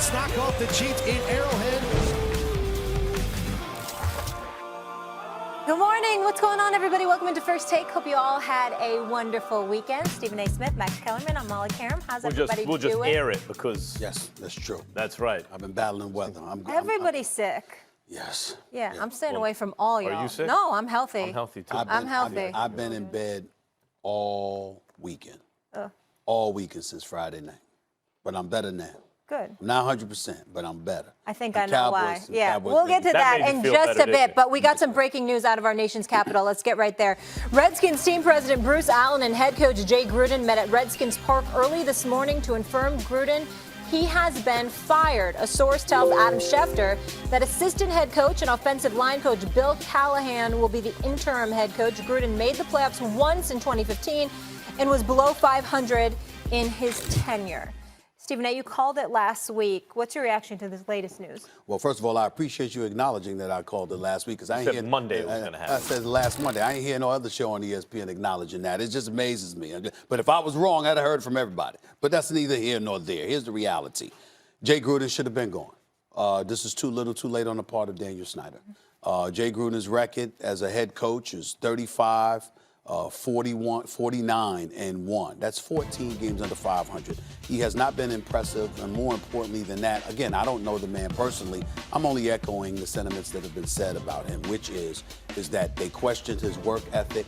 Giants knock off the Chiefs in Arrowhead. Good morning. What's going on, everybody? Welcome into First Take. Hope you all had a wonderful weekend. Stephen A. Smith, Max Kellerman. I'm Molly Karam. How's everybody doing? We'll just air it because... Yes, that's true. That's right. I've been battling weather. Everybody's sick. Yes. Yeah, I'm staying away from all y'all. Are you sick? No, I'm healthy. I'm healthy, too. I'm healthy. I've been in bed all weekend. All weekend since Friday night. But I'm better now. Good. I'm not 100%, but I'm better. I think I know why. Yeah, Cowboys we'll get to that made you in feel just better, a didn't bit. But we got some breaking news out of our nation's capital. Let's get right there. Redskins team president Bruce Allen and head coach Jay Gruden met at Redskins Park early this morning to inform Gruden he has been fired. A source tells Adam Schefter that assistant head coach and offensive line coach Bill Callahan will be the interim head coach. Gruden made the playoffs once in 2015 and was below 500 in his tenure. Stephen A., you called it last week. What's your reaction to this latest news? Well, first of all, I appreciate you acknowledging that I called it last week because I ain't said hear Monday it was going to happen. I said last Monday. I ain't hear no other show on ESPN acknowledging that. It just amazes me. But if I was wrong, I'd have heard from everybody. But that's neither here nor there. Here's the reality. Jay Gruden should have been gone. This is too little, too late on the part of Daniel Snyder. Jay Gruden's record as a head coach is 35. 41, 49, and 1. That's 14 games under 500. He has not been impressive, and more importantly than that, again, I don't know the man personally. I'm only echoing the sentiments that have been said about him, which is that they questioned his work ethic.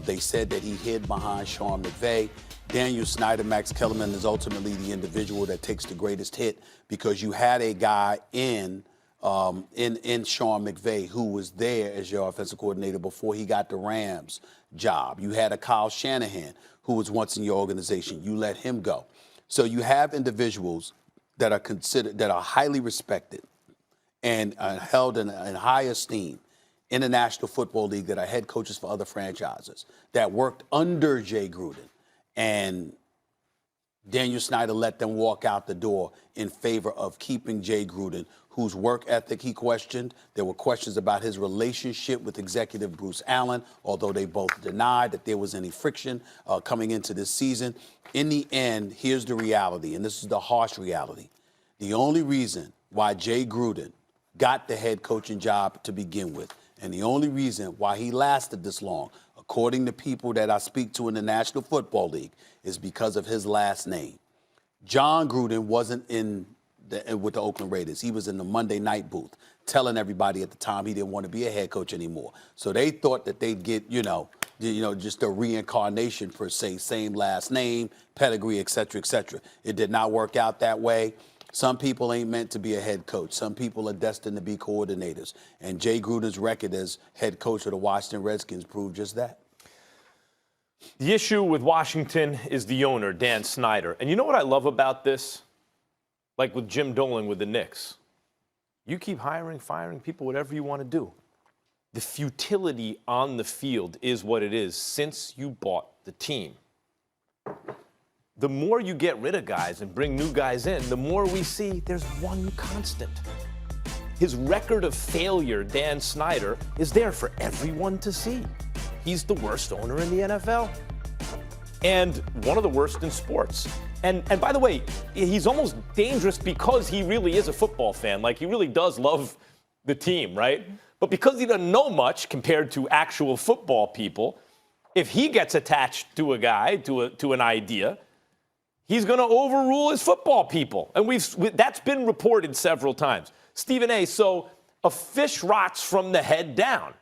They said that he hid behind Sean McVay. Daniel Snyder, Max Kellerman is ultimately the individual that takes the greatest hit because you had a guy in Sean McVay, who was there as your offensive coordinator before he got the Rams job. You had a Kyle Shanahan, who was once in your organization. You let him go. So you have individuals that are considered, that are highly respected and held in high esteem in the National Football League that are head coaches for other franchises that worked under Jay Gruden. And Daniel Snyder let them walk out the door in favor of keeping Jay Gruden, whose work ethic he questioned. There were questions about his relationship with executive Bruce Allen, although they both denied that there was any friction coming into this season. In the end, here's the reality, and this is the harsh reality. The only reason why Jay Gruden got the head coaching job to begin with, and the only reason why he lasted this long, according to people that I speak to in the National Football League, is because of his last name. John Gruden wasn't with the Oakland Raiders. He was in the Monday night booth telling everybody at the time he didn't want to be a head coach anymore. So they thought that they'd get, just a reincarnation per se, same last name, pedigree, et cetera, et cetera. It did not work out that way. Some people ain't meant to be a head coach. Some people are destined to be coordinators. And Jay Gruden's record as head coach of the Washington Redskins proved just that. The issue with Washington is the owner, Dan Snyder. And you know what I love about this? Like with Jim Dolan with the Knicks. You keep hiring, firing people, whatever you want to do. The futility on the field is what it is since you bought the team. The more you get rid of guys and bring new guys in, the more we see there's one constant. His record of failure, Dan Snyder, is there for everyone to see. He's the worst owner in the NFL and one of the worst in sports. And by the way, he's almost dangerous because he really is a football fan. Like, he really does love the team, right? But because he doesn't know much compared to actual football people, if he gets attached to a guy, to an idea, he's going to overrule his football people. And that's been reported several times. Stephen A., so a fish rots from the head down.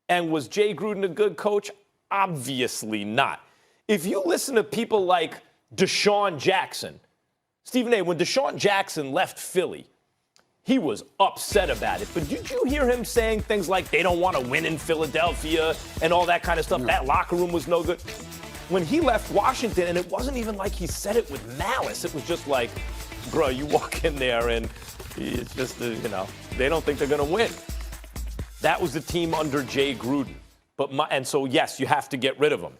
And was Jay Gruden a good coach? Obviously not. If you listen to people like Deshaun Jackson, Stephen A., when Deshaun Jackson left Philly, he was upset about it. But did you hear him saying things like they don't want to win in Philadelphia and all that kind of stuff? No. That locker room was no good. When he left Washington, and it wasn't even like he said it with malice. It was just like, bro, you walk in there and it's just, they don't think they're going to win. That was the team under Jay Gruden. And so, yes, you have to get rid of him.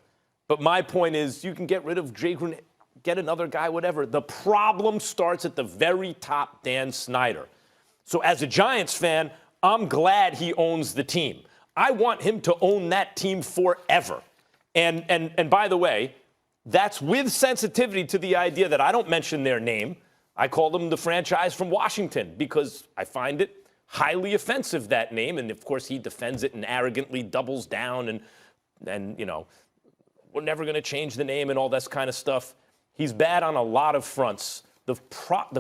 But my point is, you can get rid of Jay Gruden, get another guy, whatever. The problem starts at the very top, Dan Snyder. So as a Giants fan, I'm glad he owns the team. I want him to own that team forever. And by the way, that's with sensitivity to the idea that I don't mention their name. I call them the franchise from Washington because I find it highly offensive, that name. And, of course, he defends it and arrogantly doubles down and you know, we're never going to change the name and all this kind of stuff. He's bad on a lot of fronts, the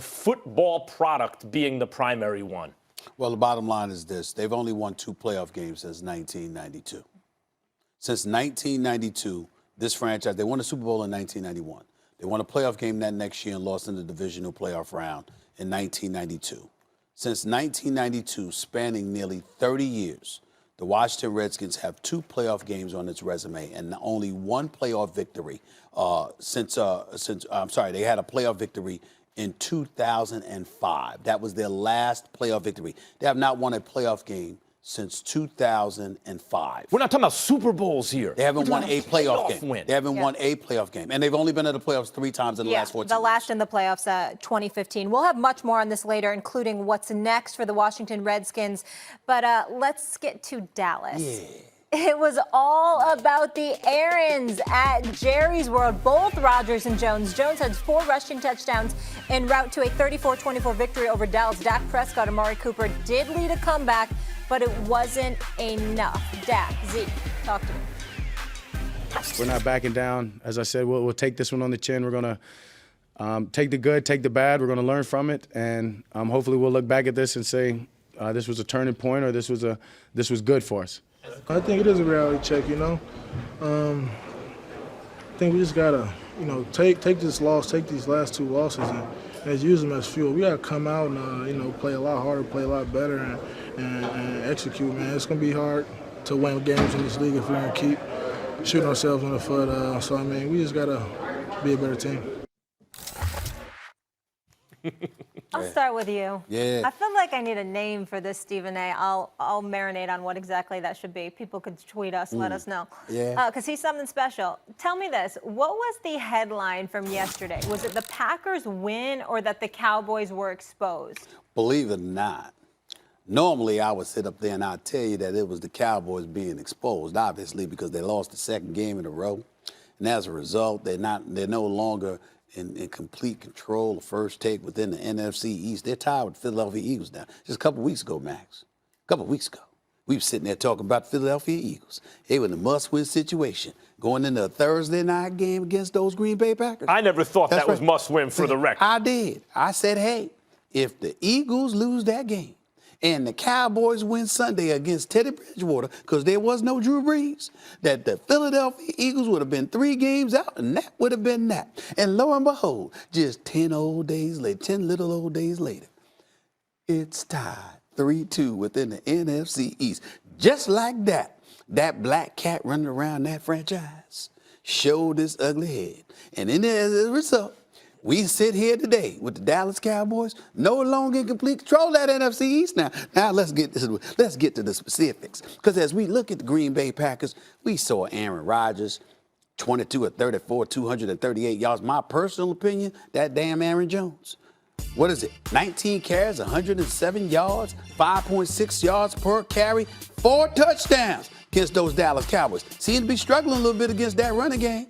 football product being the primary one. Well, the bottom line is this. They've only won 2 playoff games since 1992. Since 1992, this franchise, they won the Super Bowl in 1991. They won a playoff game that next year and lost in the divisional playoff round in 1992. Since 1992, spanning nearly 30 years, the Washington Redskins have 2 playoff games on its resume and only 1 playoff victory they had a playoff victory in 2005. That was their last playoff victory. They have not won a playoff game since 2005. We're not talking about Super Bowls here. They haven't won a playoff game. Win. They haven't won a playoff game. And they've only been to the playoffs 3 times in the last 14 the years. last in the playoffs, 2015. We'll have much more on this later, including what's next for the Washington Redskins. But let's get to Dallas. Yeah. It was all about the errands at Jerry's World. Both Rodgers and Jones. Jones had 4 rushing touchdowns en route to a 34-24 victory over Dallas. Dak Prescott, Amari Cooper did lead a comeback, but it wasn't enough. Dak, Zeke, talk to me. We're not backing down. As I said, we'll take this one on the chin. We're going to take the good, take the bad. We're going to learn from it, and hopefully we'll look back at this and say this was a turning point or this was good for us. I think it is a reality check, you know. I think we just gotta, you know, take this loss, take these last 2 losses, and use them as fuel. We gotta come out and you know, play a lot harder, play a lot better, and execute. Man, it's gonna be hard to win games in this league if we're gonna keep shooting ourselves in the foot. So I mean, we just gotta be a better team. I'll start with you. Yeah. I feel like I need a name for this, Stephen A. I'll marinate on what exactly that should be. People could tweet us, let us know. Yeah. Because he's something special. Tell me this. What was the headline from yesterday? Was it the Packers win or that the Cowboys were exposed? Believe it or not, normally I would sit up there and I'd tell you that it was the Cowboys being exposed, obviously, because they lost the 2nd game in a row. And as a result, they're no longer in complete control of first take within the NFC East. They're tied with the Philadelphia Eagles now. Just a couple weeks ago, Max. A couple weeks ago. We were sitting there talking about the Philadelphia Eagles. They were in a must-win situation going into a Thursday night game against those Green Bay Packers. I never thought That's that was right. must-win for the record. I did. I said, hey, if the Eagles lose that game and the Cowboys win Sunday against Teddy Bridgewater, because there was no Drew Brees, that the Philadelphia Eagles would have been 3 games out, and that would have been that. And lo and behold, just 10 little old days later, it's tied 3-2 within the NFC East. Just like that, that black cat running around that franchise showed this ugly head. And as a result, we sit here today with the Dallas Cowboys no longer in complete control of that NFC East now. Now let's get to the specifics. Because as we look at the Green Bay Packers, we saw Aaron Rodgers, 22 of 34, 238 yards. My personal opinion, that damn Aaron Jones. What is it? 19 carries, 107 yards, 5.6 yards per carry, 4 touchdowns against those Dallas Cowboys. Seem to be struggling a little bit against that running game.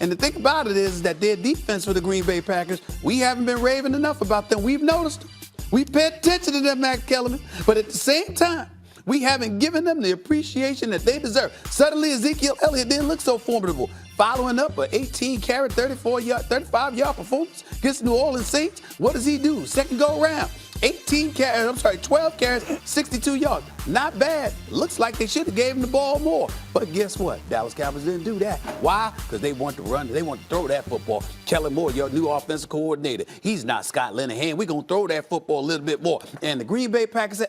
And the thing about it is that their defense for the Green Bay Packers, we haven't been raving enough about them. We've noticed them. We paid attention to them, Max Kellerman. But at the same time, we haven't given them the appreciation that they deserve. Suddenly, Ezekiel Elliott didn't look so formidable. Following up an 18-carry, 35-yard performance against the New Orleans Saints, what does he do? Second go-around. 12 carries, 62 yards. Not bad. Looks like they should have gave him the ball more. But guess what? Dallas Cowboys didn't do that. Why? Because they want to run. They want to throw that football. Kellen Moore, your new offensive coordinator, he's not Scott Linehan. We're going to throw that football a little bit more. And the Green Bay Packers said,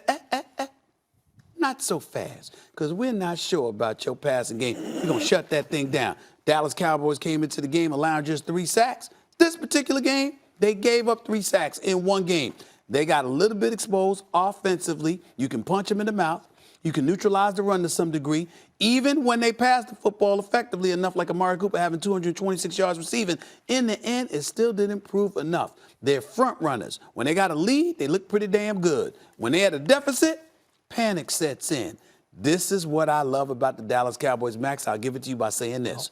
not so fast, because we're not sure about your passing game. We're going to shut that thing down. Dallas Cowboys came into the game allowing just 3 sacks. This particular game, they gave up 3 sacks in one game. They got a little bit exposed offensively. You can punch them in the mouth. You can neutralize the run to some degree. Even when they pass the football effectively enough, like Amari Cooper having 226 yards receiving, in the end, it still didn't prove enough. They're front runners. When they got a lead, they look pretty damn good. When they had a deficit, panic sets in. This is what I love about the Dallas Cowboys, Max. I'll give it to you by saying this.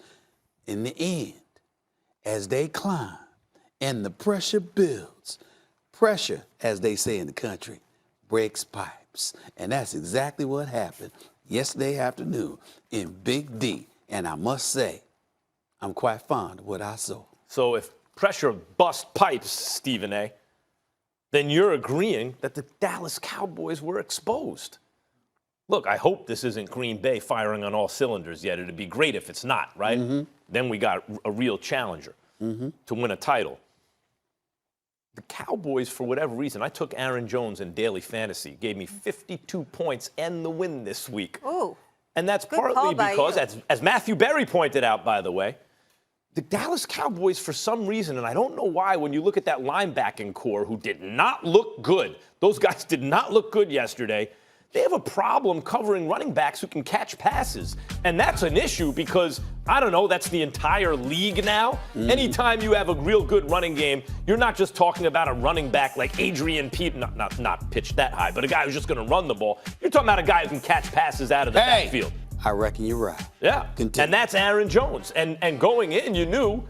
In the end, as they climb and the pressure builds, Pressure, as they say in the country, breaks pipes. And that's exactly what happened yesterday afternoon in Big D. And I must say, I'm quite fond of what I saw. So if pressure busts pipes, Stephen A., then you're agreeing that the Dallas Cowboys were exposed. Look, I hope this isn't Green Bay firing on all cylinders yet. It'd be great if it's not, right? Mm-hmm. Then we got a real challenger to win a title. The Cowboys, for whatever reason, I took Aaron Jones in daily fantasy, gave me 52 points and the win this week. Ooh. And that's Good partly call because, by you. as Matthew Berry pointed out, by the way, the Dallas Cowboys, for some reason, and I don't know why, when you look at that linebacking core who did not look good, those guys did not look good yesterday, they have a problem covering running backs who can catch passes. And that's an issue because, I don't know, that's the entire league now. Anytime you have a real good running game, you're not just talking about a running back like Adrian Peet, not pitched that high, but a guy who's just going to run the ball. You're talking about a guy who can catch passes out of the backfield. I reckon you're right. Yeah, Continue. And that's Aaron Jones. And going in, you knew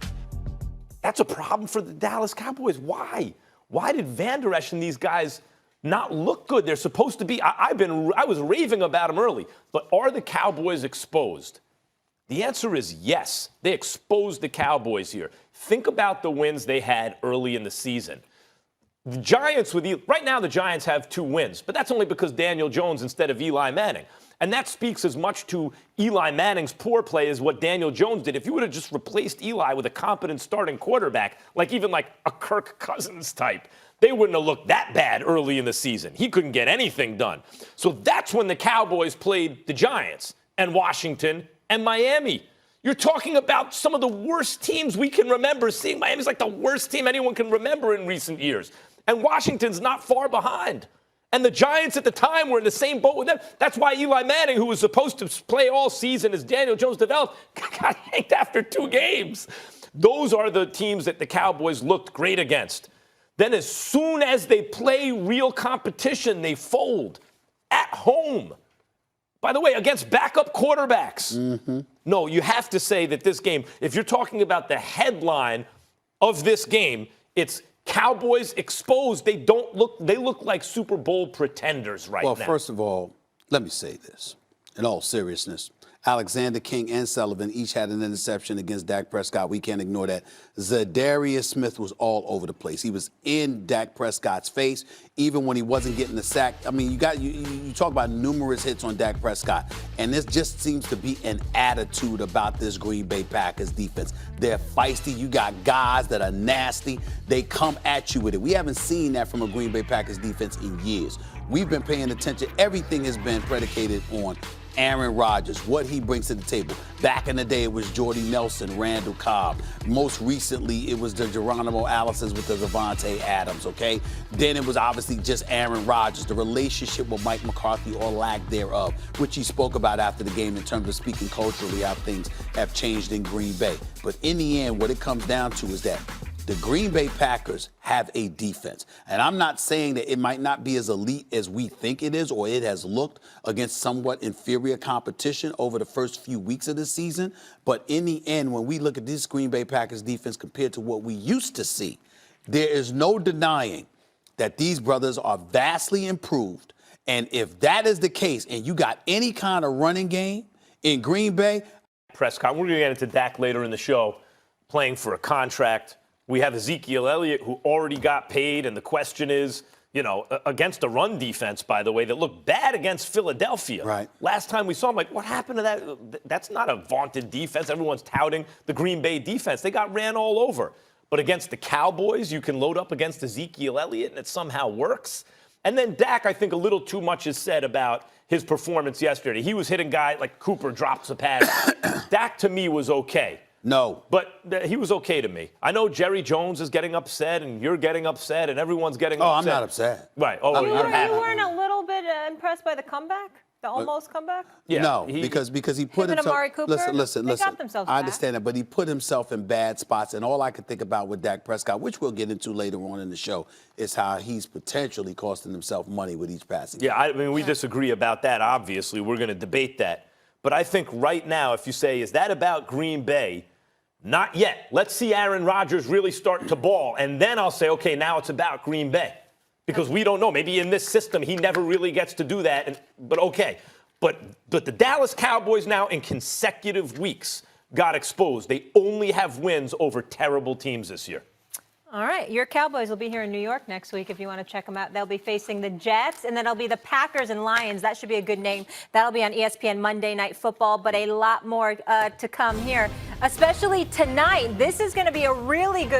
that's a problem for the Dallas Cowboys. Why? Why did Van Der Esch and these guys not look good? They're supposed to be. I was raving about them early. But are the Cowboys exposed? The answer is yes. They exposed the Cowboys here. Think about the wins they had early in the season. The Giants, right now the Giants have 2 wins, but that's only because Daniel Jones instead of Eli Manning. And that speaks as much to Eli Manning's poor play as what Daniel Jones did. If you would have just replaced Eli with a competent starting quarterback, like a Kirk Cousins type, they wouldn't have looked that bad early in the season. He couldn't get anything done. So that's when the Cowboys played the Giants and Washington and Miami. You're talking about some of the worst teams we can remember seeing. Miami's like the worst team anyone can remember in recent years. And Washington's not far behind. And the Giants at the time were in the same boat with them. That's why Eli Manning, who was supposed to play all season as Daniel Jones developed, got yanked after 2 games. Those are the teams that the Cowboys looked great against. Then as soon as they play real competition, they fold at home. By the way, against backup quarterbacks. No, you have to say that this game, if you're talking about the headline of this game, it's Cowboys exposed. They look like Super Bowl pretenders right now. Well, first of all, let me say this. In all seriousness, Alexander King and Sullivan each had an interception against Dak Prescott. We can't ignore that. Zadarius Smith was all over the place. He was in Dak Prescott's face, even when he wasn't getting the sack. I mean, you talk about numerous hits on Dak Prescott, and this just seems to be an attitude about this Green Bay Packers defense. They're feisty. You got guys that are nasty. They come at you with it. We haven't seen that from a Green Bay Packers defense in years. We've been paying attention. Everything has been predicated on Aaron Rodgers, what he brings to the table. Back in the day, it was Jordy Nelson, Randall Cobb. Most recently, it was the Geronimo Allisons with the Devontae Adams, okay? Then it was obviously just Aaron Rodgers, the relationship with Mike McCarthy or lack thereof, which he spoke about after the game in terms of speaking culturally, how things have changed in Green Bay. But in the end, what it comes down to is that the Green Bay Packers have a defense. And I'm not saying that it might not be as elite as we think it is or it has looked against somewhat inferior competition over the first few weeks of the season. But in the end, when we look at this Green Bay Packers defense compared to what we used to see, there is no denying that these brothers are vastly improved. And if that is the case and you got any kind of running game in Green Bay. Prescott, we're going to get into Dak later in the show, playing for a contract. We have Ezekiel Elliott, who already got paid, and the question is, against a run defense, by the way, that looked bad against Philadelphia. Right. Last time we saw him, what happened to that? That's not a vaunted defense. Everyone's touting the Green Bay defense. They got ran all over. But against the Cowboys, you can load up against Ezekiel Elliott, and it somehow works. And then Dak, I think a little too much is said about his performance yesterday. He was hitting guys like Cooper drops a pass. Dak, to me, was okay. No. But he was okay to me. I know Jerry Jones is getting upset, and you're getting upset, and everyone's getting upset. I'm not upset. Right. You weren't a little bit impressed by the comeback? The almost comeback? Yeah. No, because he put him and himself. Amari Cooper, Listen. they got themselves I back. understand that, but he put himself in bad spots, and all I could think about with Dak Prescott, which we'll get into later on in the show, is how he's potentially costing himself money with each passing. Yeah, I mean, we disagree about that. Obviously, we're going to debate that. But I think right now, if you say, is that about Green Bay? Not yet. Let's see Aaron Rodgers really start to ball, and then I'll say, okay, now it's about Green Bay. Because we don't know. Maybe in this system he never really gets to do that. But okay. But the Dallas Cowboys now in consecutive weeks got exposed. They only have wins over terrible teams this year. All right. Your Cowboys will be here in New York next week if you want to check them out. They'll be facing the Jets, and then it'll be the Packers and Lions. That should be a good name. That'll be on ESPN Monday Night Football, but a lot more to come here, especially tonight. This is going to be a really good